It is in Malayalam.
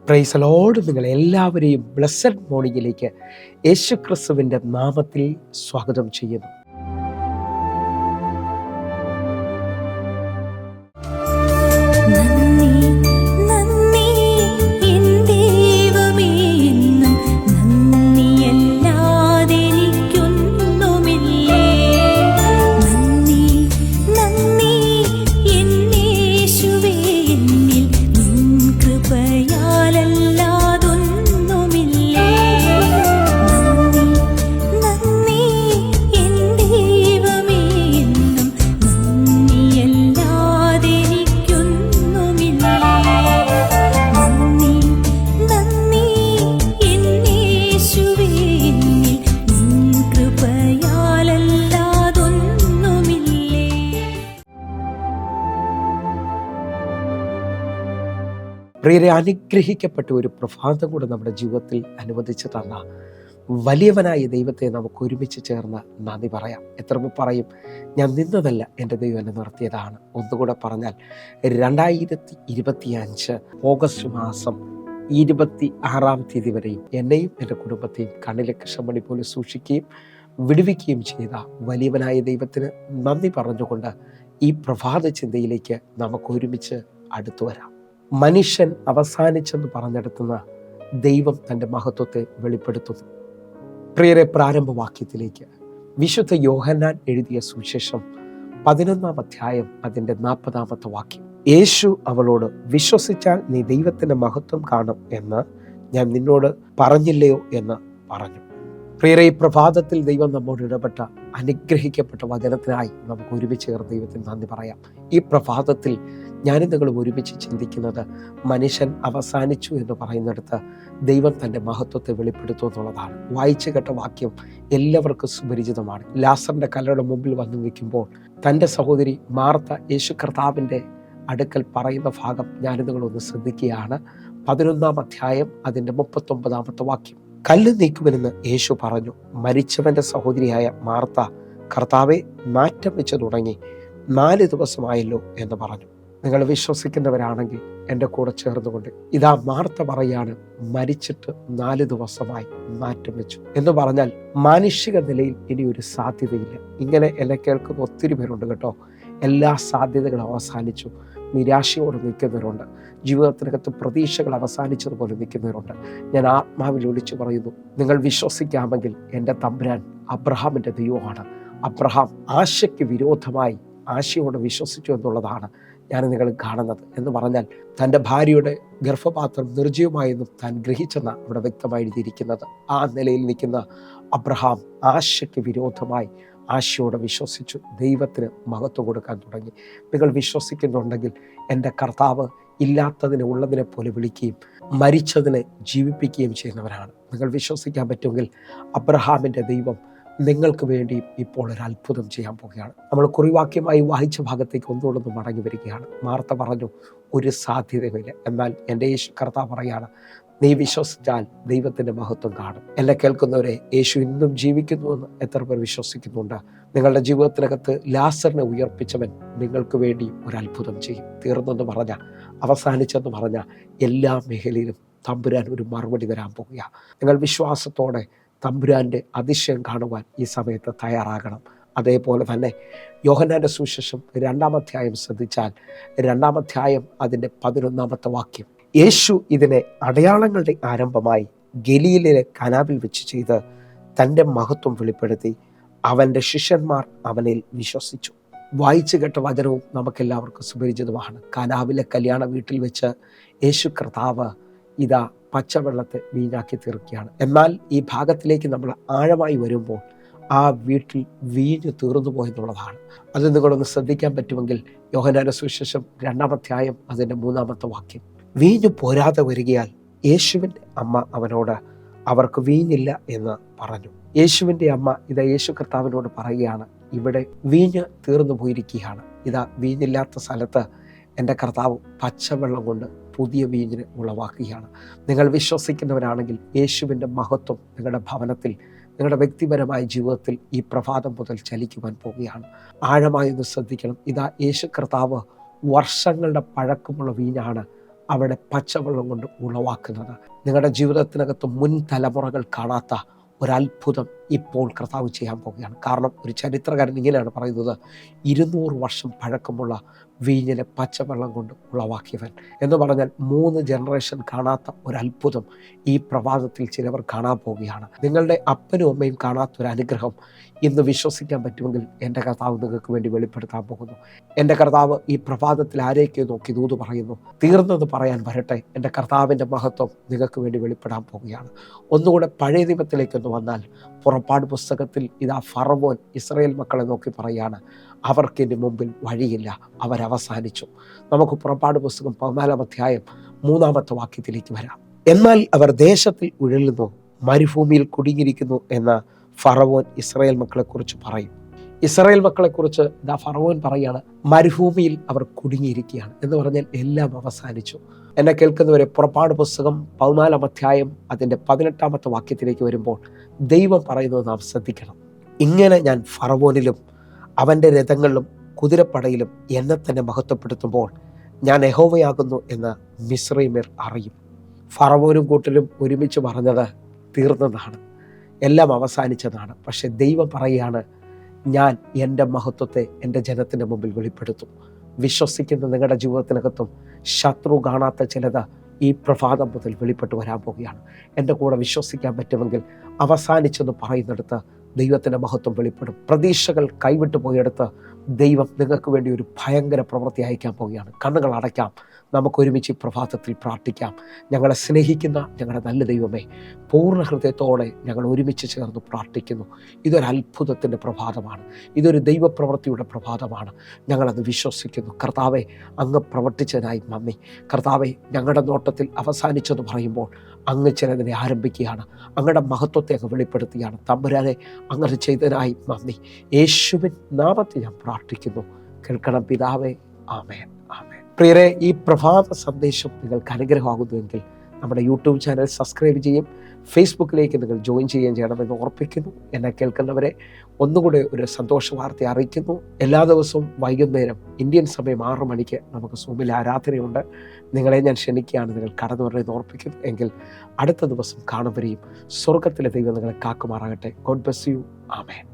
Praise Lord. നിങ്ങൾ എല്ലാവരെയും ബ്ലെസ്സഡ് മോർണിംഗിലേക്ക് യേശു ക്രിസ്തുവിൻ്റെ നാമത്തിൽ സ്വാഗതം ചെയ്യുന്നു. പ്രിയരെ, അനുഗ്രഹിക്കപ്പെട്ട ഒരു പ്രഭാതം കൂടെ നമ്മുടെ ജീവിതത്തിൽ അനുവദിച്ചു തന്ന വലിയവനായ ദൈവത്തെ നമുക്ക് ഒരുമിച്ച് ചേർന്ന് നന്ദി പറയാം. എത്ര പറയും, ഞാൻ നിന്നതല്ല, എൻ്റെ ദൈവം എന്നെ നിർത്തിയതാണ്. ഒന്നുകൂടെ പറഞ്ഞാൽ 2025 ഓഗസ്റ്റ് മാസം 26-ാം തീയതി വരെയും എന്നെയും എൻ്റെ കുടുംബത്തെയും കണ്ണിലെ കൃഷ്ണമണി പോലെ സൂക്ഷിക്കുകയും വിടുവിക്കുകയും ചെയ്ത വലിയവനായ ദൈവത്തിന് നന്ദി പറഞ്ഞുകൊണ്ട് ഈ പ്രഭാത ചിന്തയിലേക്ക് നമുക്ക് ഒരുമിച്ച് അടുത്തു വരാം. മനുഷ്യൻ അവസാനിച്ചെന്ന് പറഞ്ഞെടുത്തുന്ന ദൈവം തൻ്റെ മഹത്വത്തെ വെളിപ്പെടുത്തുന്നു. പ്രിയരെ, പ്രാരംഭവാക്യത്തിലേക്ക് വിശുദ്ധ യോഹന്നാൻ എഴുതിയ സുവിശേഷം 11-ാം അധ്യായം അതിൻ്റെ 40-ാമത്തെ വാക്യം. യേശു അവളോട്, വിശ്വസിച്ചാൽ നീ ദൈവത്തിൻ്റെ മഹത്വം കാണും എന്ന് ഞാൻ നിന്നോട് പറഞ്ഞില്ലയോ എന്ന് പറഞ്ഞു. പ്രിയരെ, ഈ പ്രഭാതത്തിൽ ദൈവം നമ്മോട് ഇടപെട്ട അനുഗ്രഹിക്കപ്പെട്ട വചനത്തിനായി നമുക്ക് ഒരുമിച്ച് ചേർന്ന് ദൈവത്തിന് നന്ദി പറയാം. ഈ പ്രഭാതത്തിൽ ഞാനും നിങ്ങളും ഒരുമിച്ച് ചിന്തിക്കുന്നത് മനുഷ്യൻ അവസാനിച്ചു എന്ന് പറയുന്നിടത്ത് ദൈവം തൻ്റെ മഹത്വത്തെ വെളിപ്പെടുത്തും എന്നുള്ളതാണ്. വായിച്ചു കേട്ട വാക്യം എല്ലാവർക്കും സുപരിചിതമാണ്. ലാസറിൻ്റെ കല്ലറയുടെ മുമ്പിൽ വന്നു നിൽക്കുമ്പോൾ തൻ്റെ സഹോദരി മാർത്ത യേശു കർത്താവിൻ്റെ അടുക്കൽ പറയുന്ന ഭാഗം ഞാനും നിങ്ങളൊന്ന് ശ്രദ്ധിക്കുകയാണ്. 11-ാം അധ്യായം അതിൻ്റെ 39-ാമത്തെ വാക്യം. കല്ല് നീക്കുമെന്ന് യേശു പറഞ്ഞു. മരിച്ചവൻ്റെ സഹോദരിയായ മാർത്ത, കർത്താവെ, നാറ്റം വെച്ച് തുടങ്ങി 4 ദിവസമായല്ലോ എന്ന് പറഞ്ഞു. നിങ്ങൾ വിശ്വസിക്കുന്നവരാണെങ്കിൽ എൻ്റെ കൂടെ ചേർന്നുകൊണ്ട് ഇതാ മാർത്ത പറയാണ്, മരിച്ചിട്ട് 4 ദിവസമായി, നാറ്റം വെച്ചു എന്ന് പറഞ്ഞാൽ മാനുഷിക നിലയിൽ ഇനി ഒരു സാധ്യതയില്ല. ഇങ്ങനെ എന്നെ കേൾക്കുന്ന ഒത്തിരി പേരുണ്ട് കേട്ടോ. എല്ലാ സാധ്യതകളും അവസാനിച്ചു, നിരാശയോടെ നിൽക്കുന്നവരുണ്ട്. ജീവിതത്തിനകത്ത് പ്രതീക്ഷകൾ അവസാനിച്ചതുപോലെ നിൽക്കുന്നവരുണ്ട്. ഞാൻ ആത്മാവിൽ വിളിച്ചു പറയുന്നു, നിങ്ങൾ വിശ്വസിക്കാമെങ്കിൽ എൻ്റെ തമ്പുരാൻ അബ്രഹാമിൻ്റെ ദൈവമാണ്. അബ്രഹാം ആശയ്ക്ക് വിരോധമായി ആശയോടെ വിശ്വസിച്ചു എന്നുള്ളതാണ് ഞാൻ നിങ്ങൾ കാണുന്നത്. എന്ന് പറഞ്ഞാൽ തൻ്റെ ഭാര്യയുടെ ഗർഭപാത്രം നിർജ്ജീവമായെന്നും താൻ ഗ്രഹിച്ചെന്ന അവിടെ വ്യക്തമായി എഴുതിയിരിക്കുന്നത്. ആ നിലയിൽ നിൽക്കുന്ന അബ്രഹാം ആശയ്ക്ക് വിരോധമായി ആശയോടെ വിശ്വസിച്ചു, ദൈവത്തിന് മഹത്വം കൊടുക്കാൻ തുടങ്ങി. നിങ്ങൾ വിശ്വസിക്കുന്നുണ്ടെങ്കിൽ എൻ്റെ കർത്താവ് ഇല്ലാത്തതിനെ ഉള്ളതിനെ പോലെ വിളിക്കുകയും മരിച്ചതിനെ ജീവിപ്പിക്കുകയും ചെയ്യുന്നവരാണ്. നിങ്ങൾ വിശ്വസിക്കാൻ പറ്റുമെങ്കിൽ അബ്രഹാമിൻ്റെ ദൈവം നിങ്ങൾക്ക് വേണ്ടി ഇപ്പോൾ ഒരു അത്ഭുതം ചെയ്യാൻ പോവുകയാണ്. നമ്മൾ കുറിവാക്യമായി വായിച്ച ഭാഗത്തേക്ക് ഒന്നുകൊണ്ടൊന്ന് മടങ്ങി വരികയാണ്. മാർത്ത പറഞ്ഞു, ഒരു സാധ്യതയുമില്ല. എന്നാൽ എൻ്റെ യേശു കർത്താവ് പറയാണ്, നീ വിശ്വസിച്ചാൽ ദൈവത്തിൻ്റെ മഹത്വം കാണും. എന്നെ കേൾക്കുന്നവരെ, യേശു ഇന്നും ജീവിക്കുന്നുവെന്ന് എത്ര പേർ വിശ്വസിക്കുന്നുണ്ട്? നിങ്ങളുടെ ജീവിതത്തിനകത്ത് ലാസറിനെ ഉയർപ്പിച്ചവൻ നിങ്ങൾക്ക് വേണ്ടി ഒരു അത്ഭുതം ചെയ്യും. തീർന്നെന്ന് പറഞ്ഞ, അവസാനിച്ചെന്ന് പറഞ്ഞ എല്ലാ മേഖലയിലും തമ്പുരാൻ ഒരു മറുപടി തരാൻ പോവുക. നിങ്ങൾ വിശ്വാസത്തോടെ തമ്പുരാൻ്റെ അതിശയം കാണുവാൻ ഈ സമയത്ത് തയ്യാറാകണം. അതേപോലെ തന്നെ യോഹന്നാൻ്റെ സുവിശേഷം 2-ാം അധ്യായം ശ്രദ്ധിച്ചാൽ 2-ാം അധ്യായം അതിൻ്റെ 11-ാമത്തെ വാക്യം. യേശു ഇതിനെ അടയാളങ്ങളുടെ ആരംഭമായി ഗലീലയിലെ കനാവിൽ വെച്ച് ചെയ്ത് തൻ്റെ മഹത്വം വെളിപ്പെടുത്തി. അവൻ്റെ ശിഷ്യന്മാർ അവനിൽ വിശ്വസിച്ചു. വായിച്ചു കേട്ട വചനവും നമുക്കെല്ലാവർക്കും സുപരിചിതമാണ്. കനാവിലെ കല്യാണ വീട്ടിൽ വെച്ച് യേശു കർത്താവ് ഇതാ പച്ചവെള്ളത്തെ വീഞ്ഞാക്കി തീർക്കുകയാണ്. എന്നാൽ ഈ ഭാഗത്തിലേക്ക് നമ്മൾ ആഴമായി വരുമ്പോൾ ആ വീട്ടിൽ വീഞ്ഞ് തീർന്നു പോയെന്നുള്ളതാണ്. അത് നിങ്ങളൊന്ന് ശ്രദ്ധിക്കാൻ പറ്റുമെങ്കിൽ യോഹന്നാന്റെ സുവിശേഷം 2-ാം അധ്യായം അതിൻ്റെ 3-ാമത്തെ വാക്യം. വീഞ്ഞു പോരാതെ വരികയാൽ യേശുവിൻ്റെ അമ്മ അവനോട്, അവർക്ക് വീഞ്ഞില്ല എന്ന് പറഞ്ഞു. യേശുവിൻ്റെ അമ്മ ഇതാ യേശു കർത്താവിനോട് പറയുകയാണ്, ഇവിടെ വീഞ്ഞ് തീർന്നു പോയിരിക്കുകയാണ്. ഇതാ വീഞ്ഞില്ലാത്ത സ്ഥലത്ത് എൻ്റെ കർത്താവ് പച്ചവെള്ളം കൊണ്ട് പുതിയ വീഞ്ഞിനെ ഉളവാക്കുകയാണ്. നിങ്ങൾ വിശ്വസിക്കുന്നവരാണെങ്കിൽ യേശുവിൻ്റെ മഹത്വം നിങ്ങളുടെ ഭവനത്തിൽ, നിങ്ങളുടെ വ്യക്തിപരമായ ജീവിതത്തിൽ ഈ പ്രഭാതം മുതൽ ചലിക്കുവാൻ പോവുകയാണ്. ആഴമായി ഒന്ന് ശ്രദ്ധിക്കണം. ഇതാ യേശു കർത്താവ് വർഷങ്ങളുടെ പഴക്കമുള്ള വീഞ്ഞാണ് അവിടെ പച്ചവെള്ളം കൊണ്ട് ഉളവാക്കുന്നത്. നിങ്ങളുടെ ജീവിതത്തിനകത്ത് മുൻ തലമുറകൾ കാണാത്ത ഒരത്ഭുതം ഇപ്പോൾ കർത്താവ് ചെയ്യാൻ പോവുകയാണ്. കാരണം ഒരു ചരിത്രകാരൻ ഇങ്ങനെയാണ് പറയുന്നത്, 200 വർഷം പഴക്കമുള്ള വീഞ്ഞിലെ പച്ചവെള്ളം കൊണ്ട് ഉളവാക്കിയവൻ എന്ന് പറഞ്ഞാൽ 3 ജനറേഷൻ കാണാത്ത ഒരത്ഭുതം ഈ പ്രഭാതത്തിൽ ചിലവർ കാണാൻ പോവുകയാണ്. നിങ്ങളുടെ അപ്പനും അമ്മയും കാണാത്തൊരു അനുഗ്രഹം ഇന്ന് വിശ്വസിക്കാൻ പറ്റുമെങ്കിൽ എൻ്റെ കർത്താവ് നിങ്ങൾക്ക് വേണ്ടി വെളിപ്പെടുത്താൻ പോകുന്നു. എൻ്റെ കർത്താവ് ഈ പ്രഭാതത്തിൽ ആരെയൊക്കെ നോക്കി ദൂത് പറയുന്നു. തീർന്നത് പറയാൻ വരട്ടെ. എൻ്റെ കർത്താവിൻ്റെ മഹത്വം നിങ്ങൾക്ക് വേണ്ടി വെളിപ്പെടാൻ പോവുകയാണ്. ഒന്നുകൂടെ പഴയ നിയമത്തിലേക്കൊന്ന് വന്നാൽ, പുറപ്പാട് പുസ്തകത്തിൽ ഇതാ ഫറവോൻ ഇസ്രായേൽ മക്കളെ നോക്കി പറയാണ്, അവർക്കിന് മുമ്പിൽ വഴിയില്ല, അവരവസാനിച്ചു. നമുക്ക് പുറപ്പാട് പുസ്തകം 14 അധ്യായം 3 വാക്യത്തിലേക്ക് വരാം. എന്നാൽ അവർ ദേശത്തിൽ ഉഴലുന്നു, മരുഭൂമിയിൽ കുടുങ്ങിയിരിക്കുന്നു എന്ന ഫറവോൻ ഇസ്രായേൽ മക്കളെക്കുറിച്ച് പറയും. ഇസ്രായേൽ മക്കളെക്കുറിച്ച് ഇതാ ഫറവോൻ പറയാണ്, മരുഭൂമിയിൽ അവർ കുടുങ്ങിയിരിക്കുകയാണ് എന്ന് പറഞ്ഞാൽ എല്ലാം അവസാനിച്ചു. എന്നെ കേൾക്കുന്നവരെ, പുറപ്പാട് പുസ്തകം 14 അധ്യായം അതിൻ്റെ 18 വാക്യത്തിലേക്ക് വരുമ്പോൾ ദൈവം പറയുന്നത് നാം ശ്രദ്ധിക്കണം. ഇങ്ങനെ ഞാൻ ഫറവോനിലും അവൻ്റെ രഥങ്ങളിലും കുതിരപ്പടയിലും എന്നെ തന്നെ മഹത്വപ്പെടുത്തുമ്പോൾ ഞാൻ യഹോവയാകുന്നു എന്ന് മിസ്രയീമ്യർ അറിയും. ഫറവോനും കൂട്ടരും ഒരുമിച്ച് പറഞ്ഞത് തീർന്നതാണ്, എല്ലാം അവസാനിച്ചതാണ്. പക്ഷെ ദൈവം പറയുകയാണ്, ഞാൻ എൻ്റെ മഹത്വത്തെ എൻ്റെ ജനത്തിൻ്റെ മുമ്പിൽ വെളിപ്പെടുത്തും. വിശ്വസിക്കുന്ന നിങ്ങളുടെ ജീവിതത്തിനകത്തും ശത്രു കാണാത്ത ചിലത് ഈ പ്രഭാതം മുതൽ വെളിപ്പെട്ട് വരാൻ പോവുകയാണ്. എൻ്റെ കൂടെ വിശ്വസിക്കാൻ പറ്റുമെങ്കിൽ അവസാനിച്ചെന്ന് പറയുന്നിടത്ത് ദൈവത്തിൻ്റെ മഹത്വം വെളിപ്പെടും. പ്രതീക്ഷകൾ കൈവിട്ടു പോയെടുത്ത് ദൈവം നിങ്ങൾക്ക് വേണ്ടി ഒരു ഭയങ്കര പ്രവൃത്തി അയക്കാൻ പോവുകയാണ്. കണ്ണുകൾ അടയ്ക്കാം, നമുക്ക് ഒരുമിച്ച് ഈ പ്രഭാതത്തിൽ പ്രാർത്ഥിക്കാം. ഞങ്ങളെ സ്നേഹിക്കുന്ന ഞങ്ങളുടെ നല്ല ദൈവമേ, പൂർണ്ണ ഹൃദയത്തോടെ ഞങ്ങൾ ഒരുമിച്ച് ചേർന്ന് പ്രാർത്ഥിക്കുന്നു. ഇതൊരു അത്ഭുതത്തിൻ്റെ പ്രഭാതമാണ്, ഇതൊരു ദൈവപ്രവൃത്തിയുടെ പ്രഭാതമാണ്. ഞങ്ങളത് വിശ്വസിക്കുന്നു. കർത്താവെ, അങ്ങ് പ്രവർത്തിച്ചതിനായി നന്ദി. കർത്താവെ, ഞങ്ങളുടെ നോട്ടത്തിൽ അവസാനിച്ചെന്ന് പറയുമ്പോൾ അങ്ങ് ചിലതിനെ ആരംഭിക്കുകയാണ്. അങ്ങയുടെ മഹത്വത്തെ അങ്ങ് വെളിപ്പെടുത്തുകയാണ്. തമ്പുരാനെ, അങ്ങനെ ചെയ്തതിനായി നന്ദി. യേശുവിൻ നാമത്തിൽ ഞാൻ പ്രാർത്ഥിക്കുന്നു. കേൾക്കണം പിതാവേ. ആമേൻ, ആമേൻ. പ്രിയരെ, ഈ പ്രഭാത സന്ദേശം നിങ്ങൾക്ക് അനുഗ്രഹമാകുന്നുവെങ്കിൽ നമ്മുടെ യൂട്യൂബ് ചാനൽ സബ്സ്ക്രൈബ് ചെയ്യും, ഫേസ്ബുക്കിലേക്ക് നിങ്ങൾ ജോയിൻ ചെയ്യുകയും ചെയ്യണമെന്ന് ഓർപ്പിക്കുന്നു. എന്നെ കേൾക്കുന്നവരെ ഒന്നുകൂടെ ഒരു സന്തോഷ വാർത്ത അറിയിക്കുന്നു. എല്ലാ ദിവസവും വൈകുന്നേരം ഇന്ത്യൻ സമയം 6 മണിക്ക് നമുക്ക് സൂമിൽ ആരാധനയുണ്ട്. നിങ്ങളെ ഞാൻ ക്ഷണിക്കുകയാണ്, നിങ്ങൾ കടന്നു വരണമെന്ന് ഓർപ്പിക്കുന്നു. എങ്കിൽ അടുത്ത ദിവസം കാണും വരെയും സ്വർഗത്തിലെ ദൈവം നിങ്ങളെ കാക്കുമാറാകട്ടെ. God bless you. ആമേൻ.